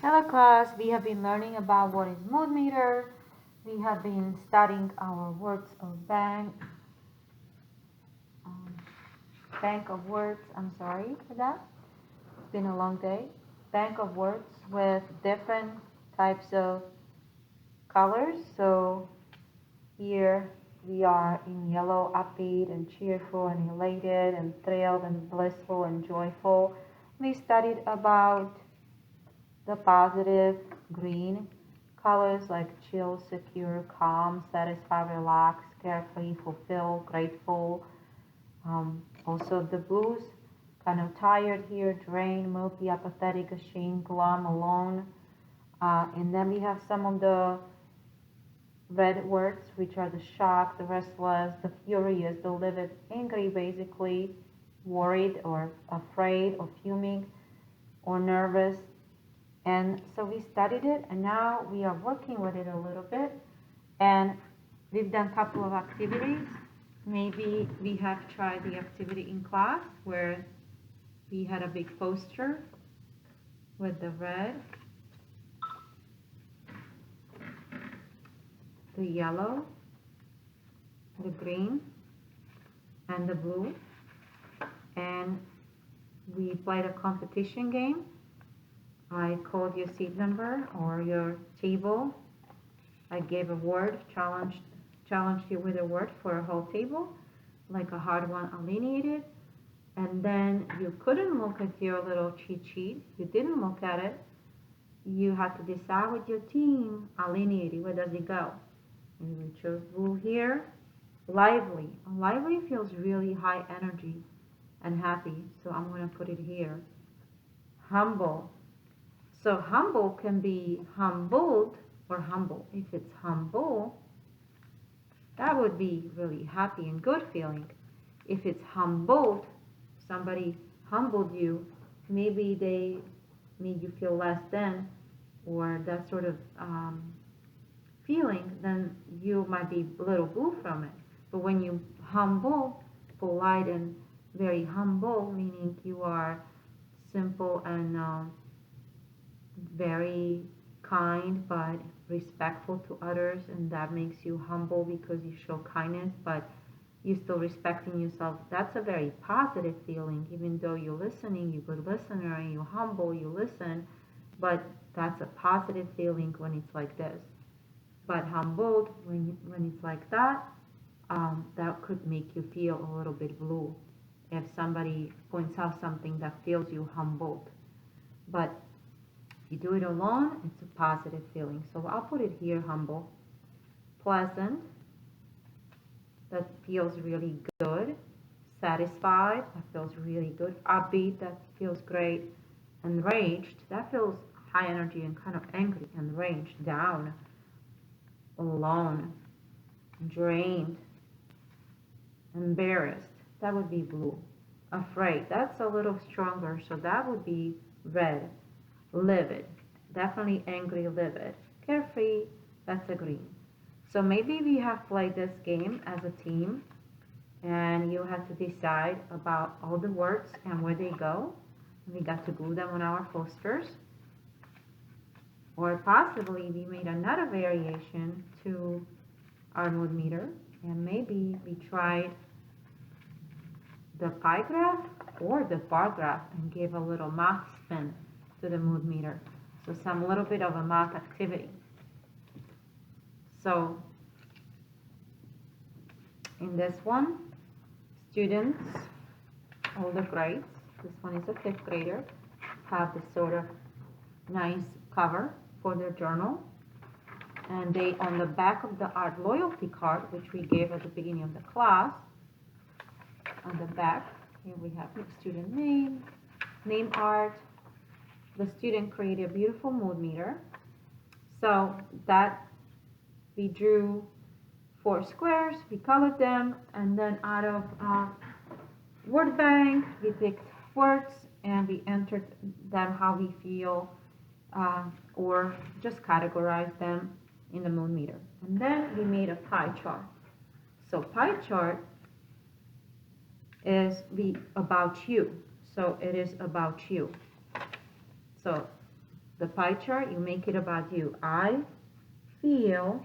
Hello class, we have been learning about what is mood meter. We have been studying our words of um, bank of words. I'm sorry for that. It's been a long day. Bank of words with different types of colors. So here we are in yellow, upbeat and cheerful and elated and thrilled and blissful and joyful. We studied about the positive green colors like chill, secure, calm, satisfied, relaxed, carefree, fulfilled, grateful. Also the blues, kind of tired here, drained, mopey, apathetic, ashamed, glum, alone. And then we have some of the red words, which are the shocked, the restless, the furious, the livid, angry, basically, worried or afraid or fuming or nervous. And so we studied it, and now we are working with it a little bit. And we've done a couple of activities. Maybe we have tried the activity in class where we had a big poster with the red, the yellow, the green, and the blue. And we played a competition game. I called your seat number or your table. I gave a word, challenged you with a word for a whole table, like a hard one alienated. And then you couldn't look at your little cheat sheet. You didn't look at it. You had to decide with your team, alienated, where does it go? And we chose blue here. Lively. Lively feels really high energy and happy, so I'm going to put it here. Humble. So humble can be humbled or humble. If it's humble, that would be really happy and good feeling. If it's humbled, somebody humbled you, maybe they made you feel less than, or that sort of feeling, then you might be a little blue from it. But when you humble, polite and very humble, meaning you are simple and very kind but respectful to others, and that makes you humble because you show kindness, but you still respecting yourself. That's a very positive feeling. Even though you're listening, you're a good listener, and you're humble, you listen, but that's a positive feeling when it's like this. But humbled, when it's like that, that could make you feel a little bit blue if somebody points out something that feels you humbled. But if you do it alone, it's a positive feeling. So I'll put it here, humble. Pleasant, that feels really good. Satisfied, that feels really good. Upbeat, that feels great. Enraged, that feels high energy and kind of angry. Enraged, down. Alone. Drained. Embarrassed, that would be blue. Afraid, that's a little stronger, so that would be red. Livid, definitely angry, livid. Carefree, that's a green. So maybe we have played this game as a team and you had to decide about all the words and where they go. We got to glue them on our posters. Or possibly we made another variation to our mood meter, and maybe we tried the pie graph or the bar graph and gave a little math spin to the mood meter. So some little bit of a math activity. So in this one, students, all the grades, this one is a 5th grader, have this sort of nice cover for their journal. And they, on the back of the art loyalty card, which we gave at the beginning of the class, on the back, here we have the student name art. The student created a beautiful mood meter. So that we drew 4 squares, we colored them, and then out of word bank, we picked words and we entered them how we feel, or just categorized them in the mood meter. And then we made a pie chart. So pie chart is about you. So it is about you. So the pie chart, you make it about you. I feel,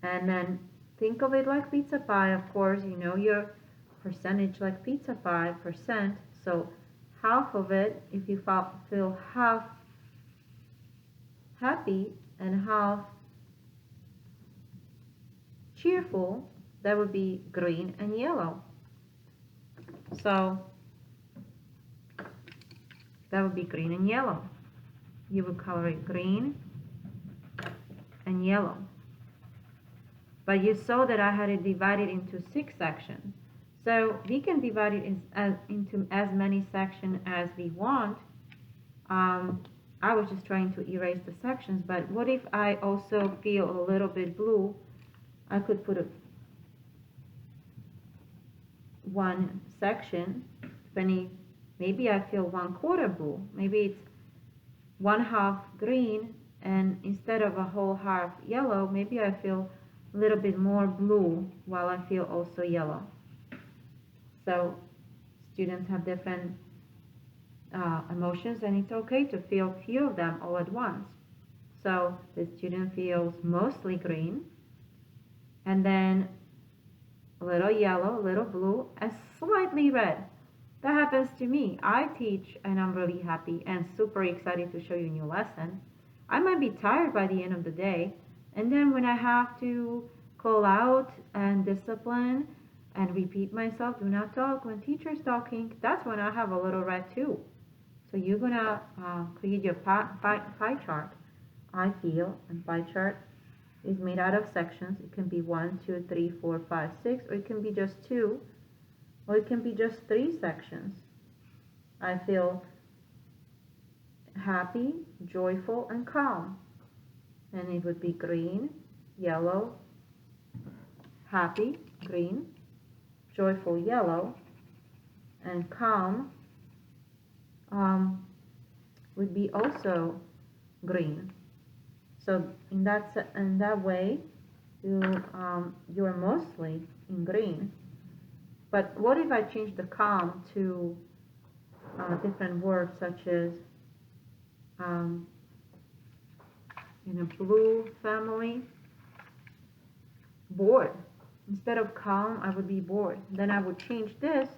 and then think of it like pizza pie. Of course, you know your percentage like pizza pie, percent. So half of it, if you feel half happy and half cheerful, that would be green and yellow. So that would be green and yellow. You would color it green and yellow. But you saw that I had it divided into 6 sections. So we can divide it into as many sections as we want. I was just trying to erase the sections, but what if I also feel a little bit blue? I could put one section, maybe I feel 1/4 blue, maybe it's 1/2 green, and instead of a whole half yellow, maybe I feel a little bit more blue while I feel also yellow. So students have different emotions, and it's okay to feel few of them all at once. So the student feels mostly green, and then a little yellow, a little blue, and slightly red. That happens to me. I teach and I'm really happy and super excited to show you a new lesson. I might be tired by the end of the day, and then when I have to call out and discipline and repeat myself, do not talk when teacher's talking, that's when I have a little red too. So you're gonna create your pie chart. I feel, and pie chart is made out of sections. It can be 1, 2, 3, 4, 5, 6, or it can be just 2, or it can be just 3 sections. I feel happy, joyful, and calm. And it would be green, yellow, happy, green, joyful, yellow, and calm would be also green. So in that way, you're mostly in green. But what if I change the calm to different words such as in a blue family, bored. Instead of calm, I would be bored. Then I would change this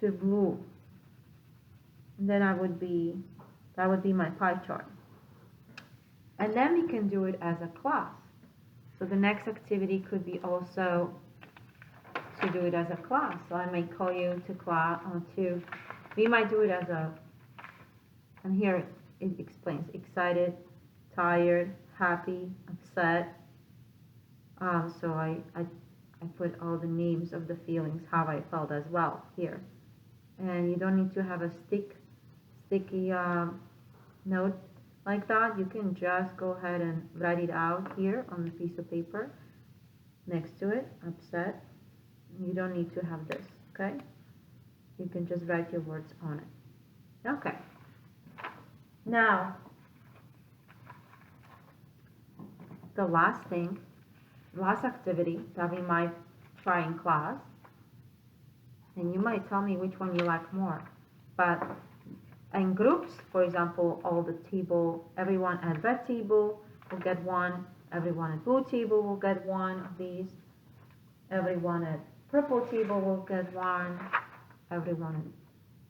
to blue. And then that would be my pie chart. And then we can do it as a class. So the next activity could be also to do it as a class. So I might call you to class, we might do it as and here it explains, excited, tired, happy, upset. So I put all the names of the feelings, how I felt as well here. And you don't need to have a sticky note like that. You can just go ahead and write it out here on the piece of paper next to it, upset. You don't need to have this, okay? You can just write your words on it. Okay. Now, the last activity that we might try in class, and you might tell me which one you like more, but in groups, for example, everyone at red table will get one, everyone at blue table will get one of these, everyone at purple table will get one, everyone at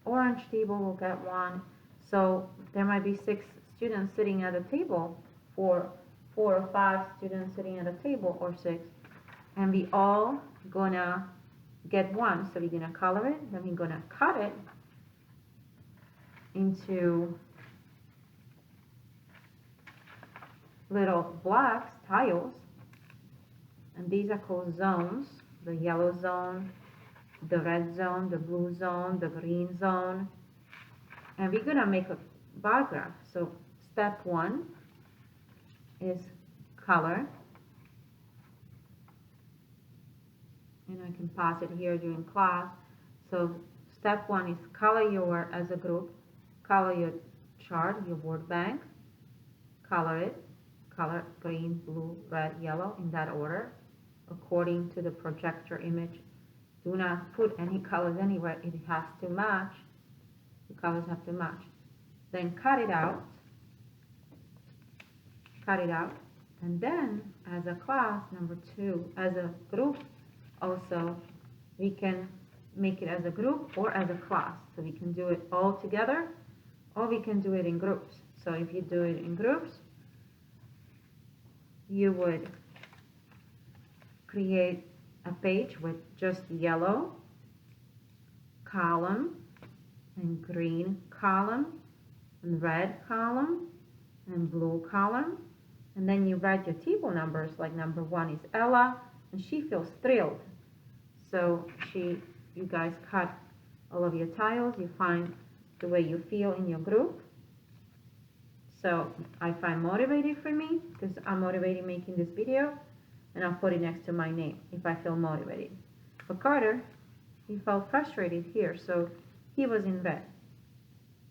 orange table will get one. So there might be 6 students sitting at a table, 4 or 5 students sitting at a table, or 6, and we all gonna get one. So we're gonna color it, then we're gonna cut it into little blocks, tiles, and these are called zones. The yellow zone, the red zone, the blue zone, the green zone, and we're gonna make a bar graph. So step 1 is color, and I can pause it here during class. So step 1 is color your word as a group, color your chart, your word bank, color it, color green, blue, red, yellow in that order according to the projector image. Do not put any colors anywhere, it has to match. The colors have to match. Then cut it out cut it out. And then as a class, number 2, as a group also, we can make it as a group or as a class. So we can do it all together or we can do it in groups. So if you do it in groups, you would create a page with just yellow column and green column and red column and blue column. And then you write your table numbers, like number 1 is Ella, and she feels thrilled. So you guys cut all of your tiles, you find the way you feel in your group. So I find motivated for me, because I'm motivated making this video, and I'll put it next to my name if I feel motivated. For Carter, he felt frustrated here, so he was in red.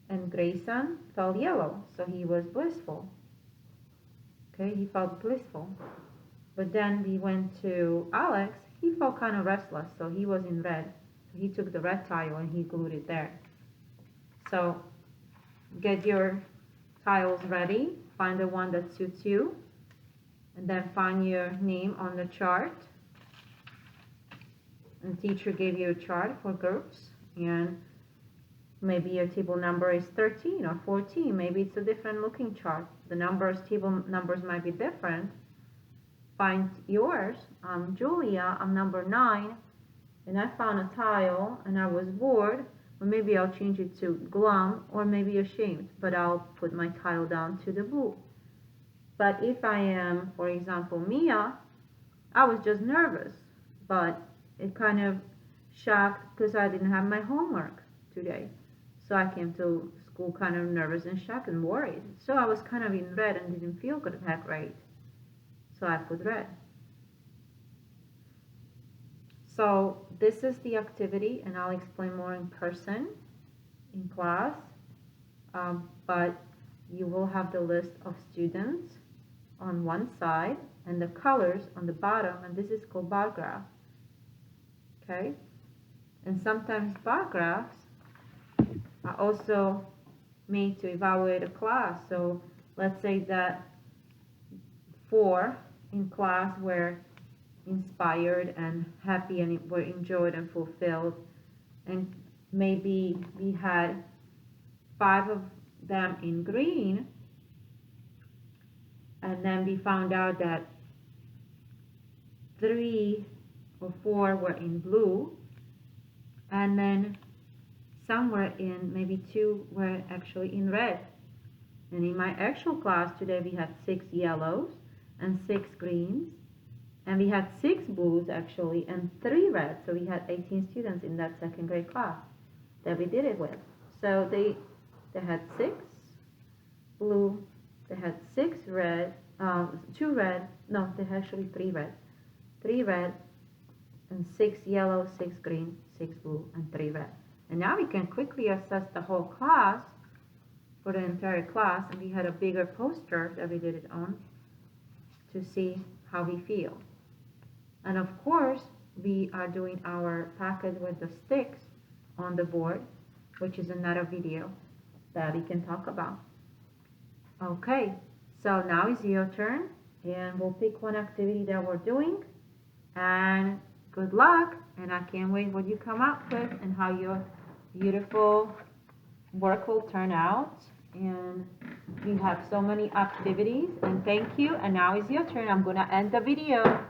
And Grayson felt yellow, so he was blissful. Okay, he felt blissful. But then we went to Alex, he felt kind of restless, so he was in red. So he took the red tile and he glued it there. So get your tiles ready, find the one that suits you, and then find your name on the chart. And teacher gave you a chart for groups, and maybe your table number is 13 or 14. Maybe it's a different looking chart. The table numbers might be different. Find yours. I'm Julia, I'm number 9, and I found a tile and I was bored. Or maybe I'll change it to glum or maybe ashamed, but I'll put my tile down to the blue. But if I am, for example, Mia, I was just nervous, but it kind of shocked because I didn't have my homework today. So I came to school kind of nervous and shocked and worried. So I was kind of in red and didn't feel good that great. So I put red. So this is the activity, and I'll explain more in person, in class. But you will have the list of students on one side and the colors on the bottom, and this is called bar graph. Okay? And sometimes bar graphs are also made to evaluate a class. So let's say that 4 in class were inspired and happy and were enjoyed and fulfilled, and maybe we had 5 of them in green, and then we found out that 3 or 4 were in blue, and then some were in, maybe 2 were actually in red. And in my actual class today we had 6 yellows and 6 greens, and we had 6 blues actually and 3 reds. So we had 18 students in that 2nd grade class that we did it with. So they had 6 blue, they had 6 red, 2 red, no, they had actually 3 red. 3 red and 6 yellow, 6 green, 6 blue, and 3 red. And now we can quickly assess the whole class for the entire class, and we had a bigger poster that we did it on to see how we feel. And of course, we are doing our packet with the sticks on the board, which is another video that we can talk about. Okay, so now is your turn, and we'll pick one activity that we're doing, and good luck, and I can't wait what you come up with and how your beautiful work will turn out. And you have so many activities, and thank you, and now is your turn. I'm gonna end the video.